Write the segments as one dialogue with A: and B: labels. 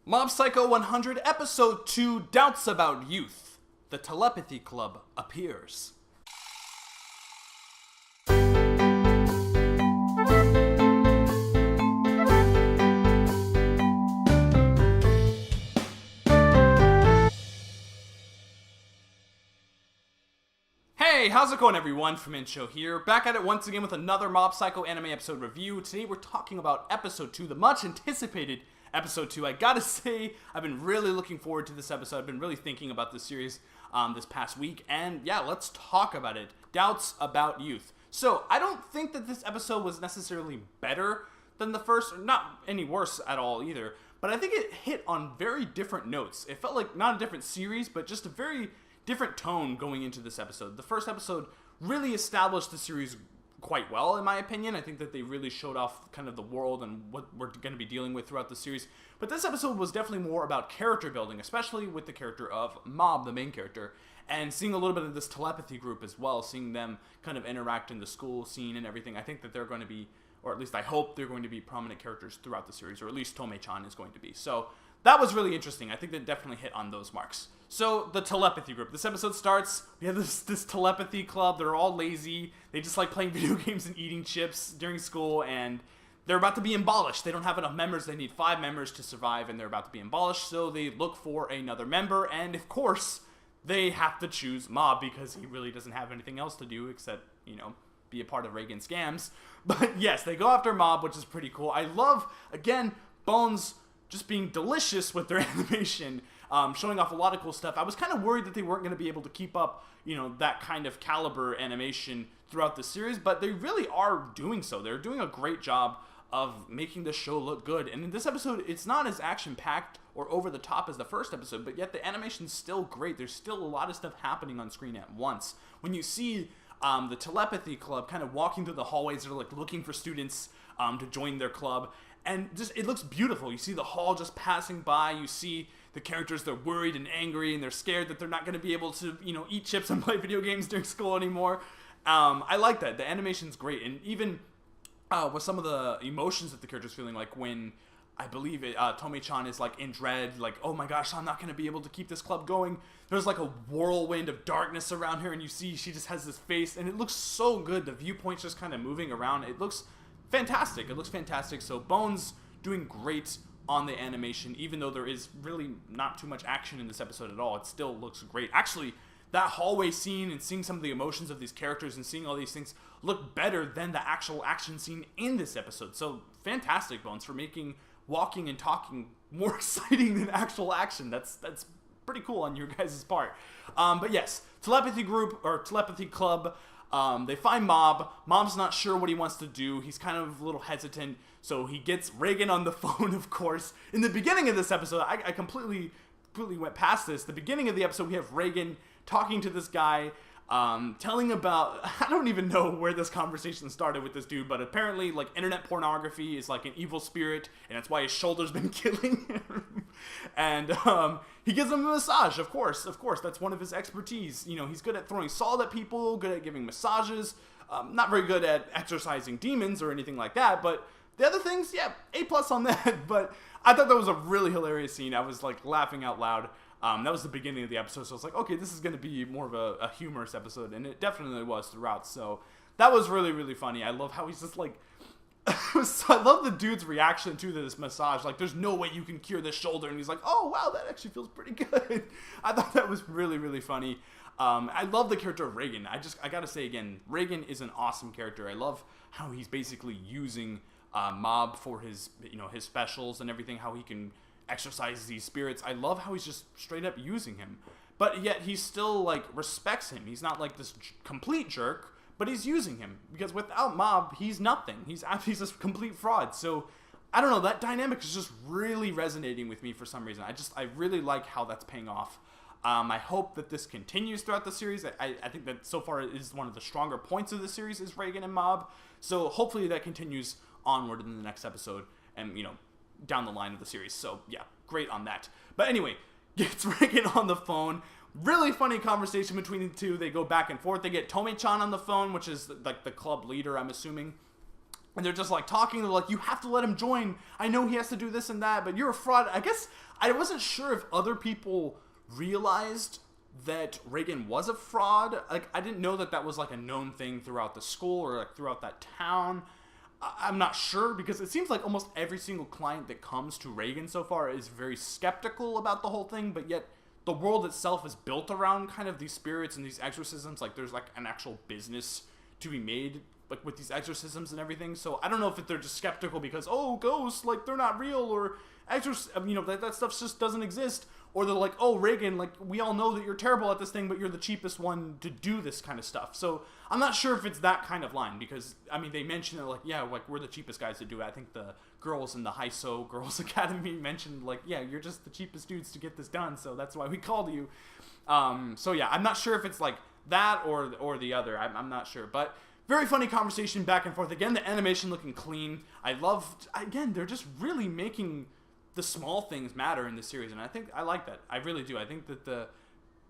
A: Mob Psycho 100, Episode 2, Doubts About Youth. The Telepathy Club appears. Hey, how's it going everyone? From Insho here, back at it once again with another Mob Psycho anime episode review. Today we're talking about Episode 2, the much anticipated Episode 2. I gotta say, I've been really looking forward to this episode. I've been really thinking about this series this past week, and yeah, let's talk about it. Doubts About Youth. So, I don't think that this episode was necessarily better than the first, or not any worse at all either, but I think it hit on very different notes. It felt like not a different series, but just a very different tone going into this episode. The first episode really established the series quite well, in my opinion. I think that they really showed off kind of the world and what we're going to be dealing with throughout the series. But this episode was definitely more about character building, especially with the character of Mob, the main character, and seeing a little bit of this telepathy group as well, seeing them kind of interact in the school scene and everything. I think that they're going to be, or at least I hope they're going to be prominent characters throughout the series, or at least Tome-chan is going to be. So that was really interesting. I think that definitely hit on those marks. So, the telepathy group. This episode starts, we have this telepathy club. They're all lazy. They just like playing video games and eating chips during school, and they're about to be abolished. They don't have enough members. They need 5 members to survive, and they're about to be abolished, so they look for another member, and of course, they have to choose Mob because he really doesn't have anything else to do except, be a part of Reagan scams. But yes, they go after Mob, which is pretty cool. I love, again, Bones just being delicious with their animation, showing off a lot of cool stuff. I was kind of worried that they weren't going to be able to keep up, that kind of caliber animation throughout the series, but they really are doing so. They're doing a great job of making the show look good. And in this episode, it's not as action-packed or over-the-top as the first episode, but yet the animation's still great. There's still a lot of stuff happening on screen at once. When you see the telepathy club kind of walking through the hallways, they're like looking for students to join their club, and just it looks beautiful. You see the hall just passing by. You see the characters, they're worried and angry, and they're scared that they're not going to be able to, eat chips and play video games during school anymore. I like that. The animation's great, and even with some of the emotions that the character's feeling, like when I believe it, Tome-chan is like in dread, like, oh my gosh, I'm not going to be able to keep this club going. There's like a whirlwind of darkness around her, and you see she just has this face, and it looks so good. The viewpoint's just kind of moving around. It looks fantastic. It looks fantastic. So Bones doing great on the animation, even though there is really not too much action in this episode at all. It still looks great. Actually, that hallway scene and seeing some of the emotions of these characters and seeing all these things look better than the actual action scene in this episode. So fantastic, Bones, for making walking and talking more exciting than actual action. That's pretty cool on your guys' part. But yes, telepathy group, or telepathy club, they find Mob. Mob's not sure what he wants to do. He's kind of a little hesitant, so he gets Reagan on the phone, of course. In the beginning of this episode, I completely went past this. The beginning of the episode, we have Reagan talking to this guy, telling about, I don't even know where this conversation started with this dude, but apparently, like, internet pornography is like an evil spirit, and that's why his shoulder's been killing him. And he gives him a massage, of course, that's one of his expertise. He's good at throwing salt at people, good at giving massages, not very good at exorcising demons or anything like that, but the other things, yeah, A+ on that. But I thought that was a really hilarious scene. I was like laughing out loud. That was the beginning of the episode, so I was like, okay, this is going to be more of a humorous episode, and it definitely was throughout. So that was really, really funny. I love how he's just like, I love the dude's reaction to this massage. Like, there's no way you can cure this shoulder, and he's like, oh wow, that actually feels pretty good. I thought that was really, really funny. I love the character of Reagan. I gotta say again, Reagan is an awesome character. I love how he's basically using Mob for his, his specials and everything, how he can exercise these spirits. I love how he's just straight up using him, but yet he still like respects him. He's not like this complete jerk, but he's using him, because without Mob, he's nothing. He's a complete fraud. So I don't know, that dynamic is just really resonating with me for some reason. I really like how that's paying off. I hope that this continues throughout the series. I think that so far is one of the stronger points of the series is Reagan and Mob. So hopefully that continues onward in the next episode and, down the line of the series. So yeah, great on that. But anyway, gets Reagan on the phone. Really funny conversation between the two. They go back and forth. They get Tome-chan on the phone, which is like the club leader, I'm assuming. And they're just, like, talking. They're like, you have to let him join. I know he has to do this and that, but you're a fraud. I guess I wasn't sure if other people realized that Reagan was a fraud. Like, I didn't know that that was, like, a known thing throughout the school or, like, throughout that town. I'm not sure, because it seems like almost every single client that comes to Reagan so far is very skeptical about the whole thing, but yet the world itself is built around kind of these spirits and these exorcisms. Like, there's, like, an actual business to be made, like, with these exorcisms and everything. So I don't know if they're just skeptical because, oh, ghosts, like, they're not real, or that stuff just doesn't exist. Or they're like, oh, Reagan, like, we all know that you're terrible at this thing, but you're the cheapest one to do this kind of stuff. So I'm not sure if it's that kind of line, because, I mean, they mentioned it, like, yeah, like, we're the cheapest guys to do it. I think the girls in the High-So Girls Academy mentioned, like, yeah, you're just the cheapest dudes to get this done, so that's why we called you. So yeah, I'm not sure if it's, like, that or the other. I'm not sure, but very funny conversation back and forth. Again, the animation looking clean. I loved, again, they're just really making the small things matter in this series, and I think I like that. I really do. I think that the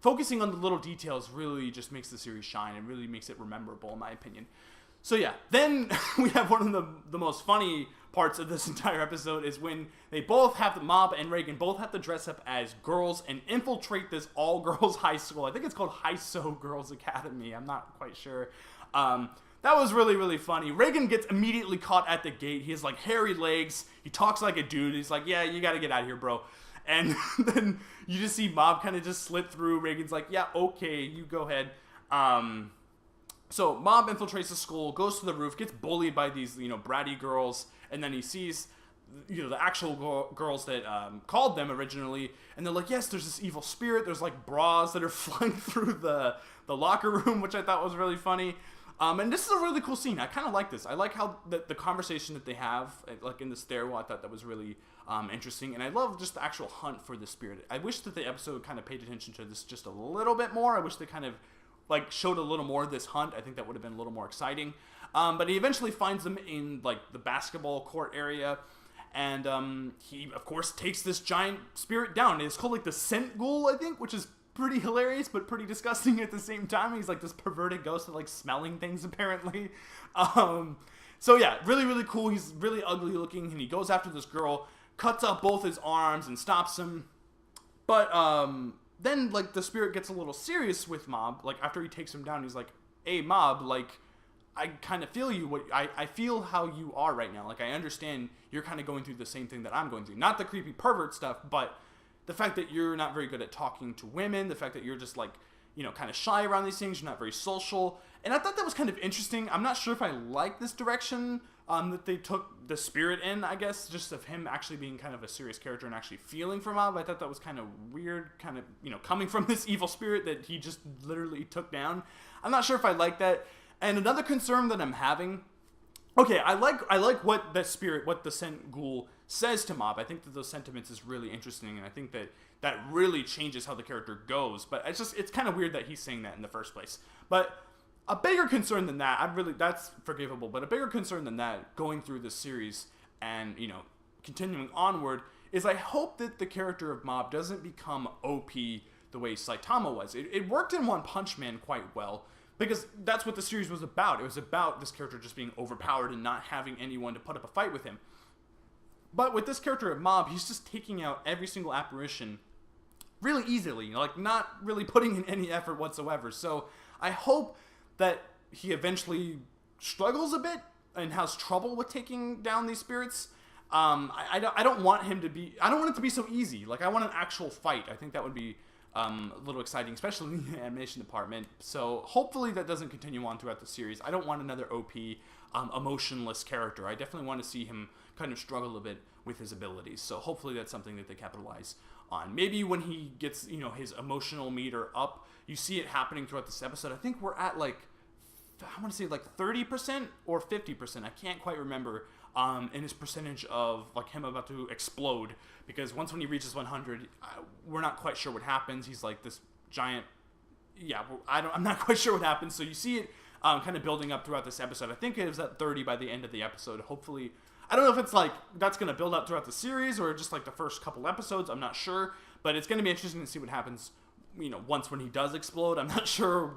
A: focusing on the little details really just makes the series shine and really makes it memorable, in my opinion. So yeah, then we have one of the most funny parts of this entire episode is when they both have, the Mob and Reagan both have to dress up as girls and infiltrate this all-girls high school. I think it's called High-So Girls Academy. I'm not quite sure. That was really, really funny. Reagan gets immediately caught at the gate. He has, like, hairy legs. He talks like a dude. He's like, yeah, you gotta get out of here, bro. And then you just see Mob kind of just slip through. Reagan's like, yeah, okay, you go ahead. So Mob infiltrates the school, goes to the roof, gets bullied by these, bratty girls, and then he sees, the actual girls that called them originally, and they're like, yes, there's this evil spirit. There's, like, bras that are flying through the locker room, which I thought was really funny. And this is a really cool scene. I kind of like this. I like how the conversation that they have, like, in the stairwell. I thought that was really interesting. And I love just the actual hunt for the spirit. I wish that the episode kind of paid attention to this just a little bit more. I wish they kind of, like, showed a little more of this hunt. I think that would have been a little more exciting. But he eventually finds them in, like, the basketball court area. And he, of course, takes this giant spirit down. It's called, like, the scent ghoul, I think, which is pretty hilarious, but pretty disgusting at the same time. He's like this perverted ghost of, like, smelling things, apparently. So yeah, really, really cool. He's really ugly looking, and he goes after this girl, cuts off both his arms and stops him. But then, like, the spirit gets a little serious with Mob. Like, after he takes him down, he's like, hey, Mob, like, I kind of feel you. I feel how you are right now. Like, I understand you're kind of going through the same thing that I'm going through. Not the creepy pervert stuff, but the fact that you're not very good at talking to women, the fact that you're just, like, kind of shy around these things, you're not very social. And I thought that was kind of interesting. I'm not sure if I like this direction that they took the spirit in, I guess, just of him actually being kind of a serious character and actually feeling for Mob. I thought that was kind of weird, kind of, coming from this evil spirit that he just literally took down. I'm not sure if I like that. And another concern that I'm having, okay, I like what the spirit, what the scent ghoul says to Mob. I think that those sentiments is really interesting, and I think that really changes how the character goes. But it's kind of weird that he's saying that in the first place. But a bigger concern than that, that's forgivable, but a bigger concern than that, going through this series and, continuing onward, is I hope that the character of Mob doesn't become OP the way Saitama was. It worked in One Punch Man quite well, because that's what the series was about. It was about this character just being overpowered and not having anyone to put up a fight with him. But with this character of Mob, he's just taking out every single apparition really easily, like, not really putting in any effort whatsoever. So I hope that he eventually struggles a bit and has trouble with taking down these spirits. I don't want him to be, I don't want it to be so easy. Like, I want an actual fight. I think that would be a little exciting, especially in the animation department. So hopefully that doesn't continue on throughout the series. I don't want another OP, emotionless character. I definitely want to see him kind of struggle a bit with his abilities. So hopefully that's something that they capitalize on. Maybe when he gets, his emotional meter up, you see it happening throughout this episode. I think we're at, like, I want to say, like, 30% or 50%. I can't quite remember. In his percentage of, like, him about to explode, because once when he reaches 100, we're not quite sure what happens. He's like this giant, I'm not quite sure what happens. So you see it kind of building up throughout this episode. I think it was at 30 by the end of the episode. Hopefully, I don't know if it's like that's going to build up throughout the series or just like the first couple episodes. I'm not sure, but it's going to be interesting to see what happens, once when he does explode. I'm not sure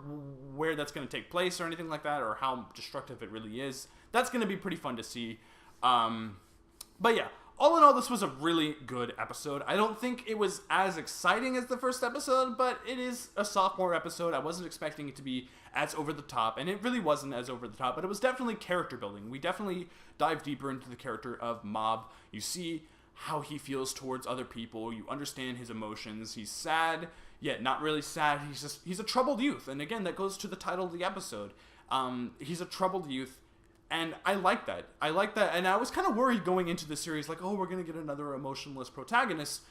A: where that's going to take place or anything like that, or how destructive it really is. that's going to be pretty fun to see. But yeah, all in all, this was a really good episode. I don't think it was as exciting as the first episode, but it is a sophomore episode. I wasn't expecting it to be as over the top, and it really wasn't as over the top, but it was definitely character building. We definitely dive deeper into the character of Mob. You see how he feels towards other people. You understand his emotions. He's sad, yet not really sad. He's a troubled youth. And again, that goes to the title of the episode. He's a troubled youth. And I like that. And I was kind of worried going into the series, like, oh, we're going to get another emotionless protagonist,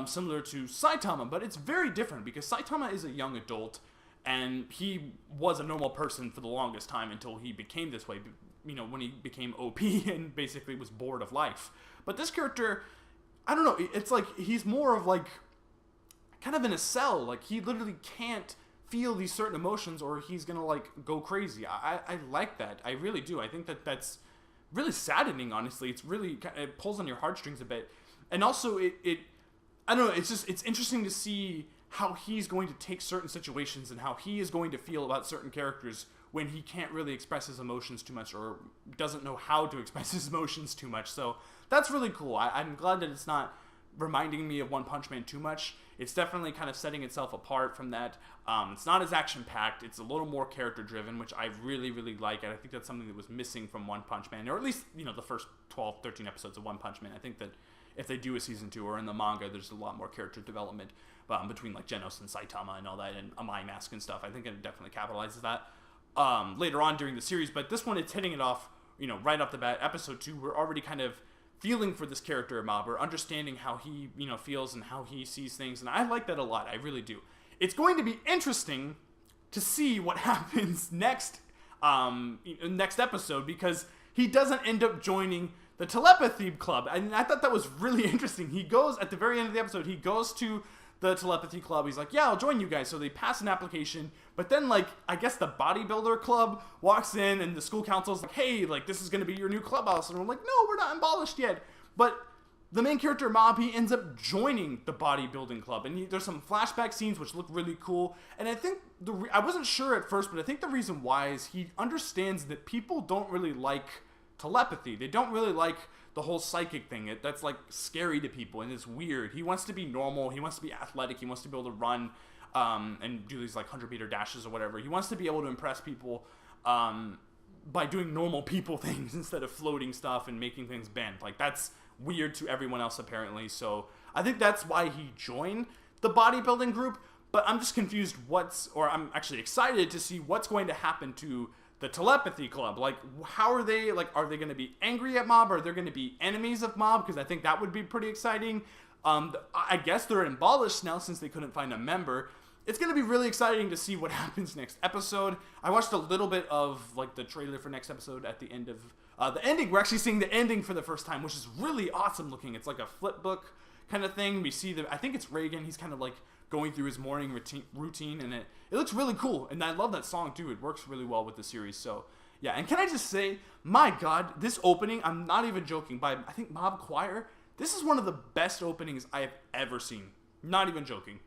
A: similar to Saitama. But it's very different because Saitama is a young adult, and he was a normal person for the longest time until he became this way, you know, when he became OP and basically was bored of life. But this character, I don't know, it's like he's more of like kind of in a cell. Like, he literally can't feel these certain emotions or he's gonna like go crazy. I like that. I really do. I think that's really saddening, honestly. It pulls on your heartstrings a bit. And also it I don't know, it's interesting to see how he's going to take certain situations and how he is going to feel about certain characters when he can't really express his emotions too much or doesn't know how to express his emotions too much. So that's really cool. I'm glad that it's not reminding me of One Punch Man too much. It's definitely kind of setting itself apart from that. It's not as action-packed. It's a little more character-driven, which I really, really like. And I think that's something that was missing from One Punch Man, or at least, you know, the first 12, 13 episodes of One Punch Man. I think that if they do a season 2 or in the manga, there's a lot more character development between like Genos and Saitama and all that, and Amai Mask and stuff. I think it definitely capitalizes that later on during the series. But this one, it's hitting it off, you know, right off the bat. Episode 2, we're already kind of feeling for this character Mob, or understanding how he, you know, feels and how he sees things, and I like that a lot. I really do. It's going to be interesting to see what happens next episode, because he doesn't end up joining the Telepathy Club, and I thought that was really interesting. He goes, at the very end of the episode, he goes to the Telepathy Club. He's like, yeah, I'll join you guys. So they pass an application, but then, like, I guess the Bodybuilder Club walks in, and the school council's like, hey, like, this is going to be your new clubhouse. And we're like, no, we're not abolished yet. But the main character, Mob, he ends up joining the Bodybuilding Club. And there's some flashback scenes which look really cool. And I think, I wasn't sure at first, but I think the reason why is he understands that people don't really like telepathy. They don't really like the whole psychic thing. That's like scary to people, and it's weird. He wants to be normal. He wants to be athletic. He wants to be able to run and do these like 100-meter dashes or whatever. He wants to be able to impress people by doing normal people things instead of floating stuff and making things bend. Like, that's weird to everyone else apparently. So I think that's why he joined the bodybuilding group. But I'm just confused I'm actually excited to see what's going to happen to the Telepathy Club. Like, how are they going to be angry at Mob? Or are they going to be enemies of Mob? Because I think that would be pretty exciting. I guess they're abolished now since they couldn't find a member. It's going to be really exciting to see what happens next episode. I watched a little bit of, like, the trailer for next episode at the end of the ending. We're actually seeing the ending for the first time, which is really awesome looking. It's like a flip book kind of thing. We see I think it's Reagan. He's kind of like going through his morning routine, and it looks really cool. And I love that song too. It works really well with the series. So yeah, and can I just say, my God, this opening, I'm not even joking, by I think Mob Choir, this is one of the best openings I have ever seen. Not even joking.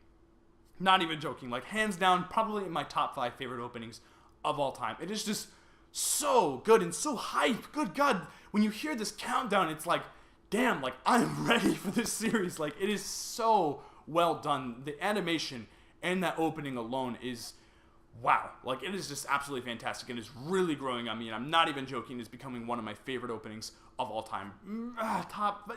A: Like, hands down, probably in my top 5 favorite openings of all time. It is just so good and so hype. Good God, when you hear this countdown, it's like, damn, like, I'm ready for this series. Like, it is so well done. The animation and that opening alone is wow. Like, it is just absolutely fantastic, and it's really growing on me, and I'm not even joking. It's becoming one of my favorite openings of all time.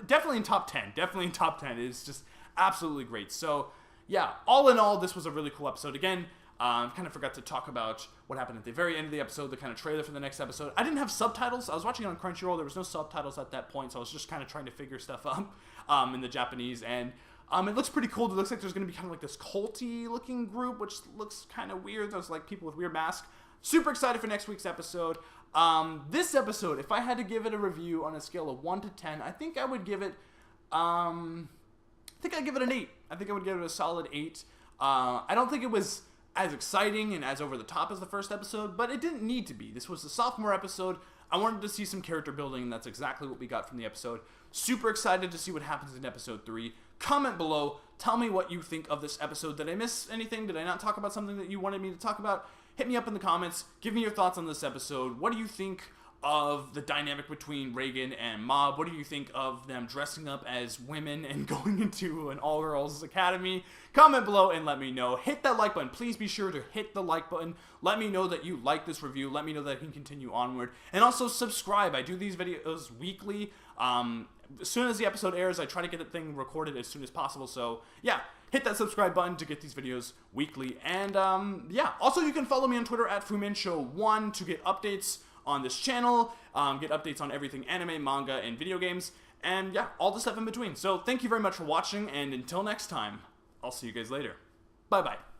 A: Definitely in top 10. It's just absolutely great. So yeah, all in all, this was a really cool episode. Again, I kind of forgot to talk about what happened at the very end of the episode, the kind of trailer for the next episode. I didn't have subtitles. I was watching it on Crunchyroll. There was no subtitles at that point, so I was just kind of trying to figure stuff up in the Japanese. And it looks pretty cool. It looks like there's going to be kind of like this culty looking group, which looks kind of weird. There's like people with weird masks. Super excited for next week's episode. This episode, if I had to give it a review on a scale of 1 to 10, I think I would give it, I'd give it an 8. I think I would give it a solid 8. I don't think it was as exciting and as over the top as the first episode, but it didn't need to be. This was the sophomore episode. I wanted to see some character building, and that's exactly what we got from the episode. Super excited to see what happens in episode 3. Comment below. Tell me what you think of this episode. Did I miss anything? Did I not talk about something that you wanted me to talk about? Hit me up in the comments. Give me your thoughts on this episode. What do you think of the dynamic between Reagan and Mob? What do you think of them dressing up as women and going into an all-girls academy? Comment below and let me know. Hit that like button. Please be sure to hit the like button. Let me know that you like this review. Let me know that I can continue onward. And also subscribe. I do these videos weekly. As soon as the episode airs, I try to get the thing recorded as soon as possible. So yeah, hit that subscribe button to get these videos weekly. And yeah, also you can follow me on Twitter at FuminShow1 to get updates on this channel, get updates on everything anime, manga, and video games, and yeah, all the stuff in between. So thank you very much for watching, and until next time, I'll see you guys later. Bye-bye.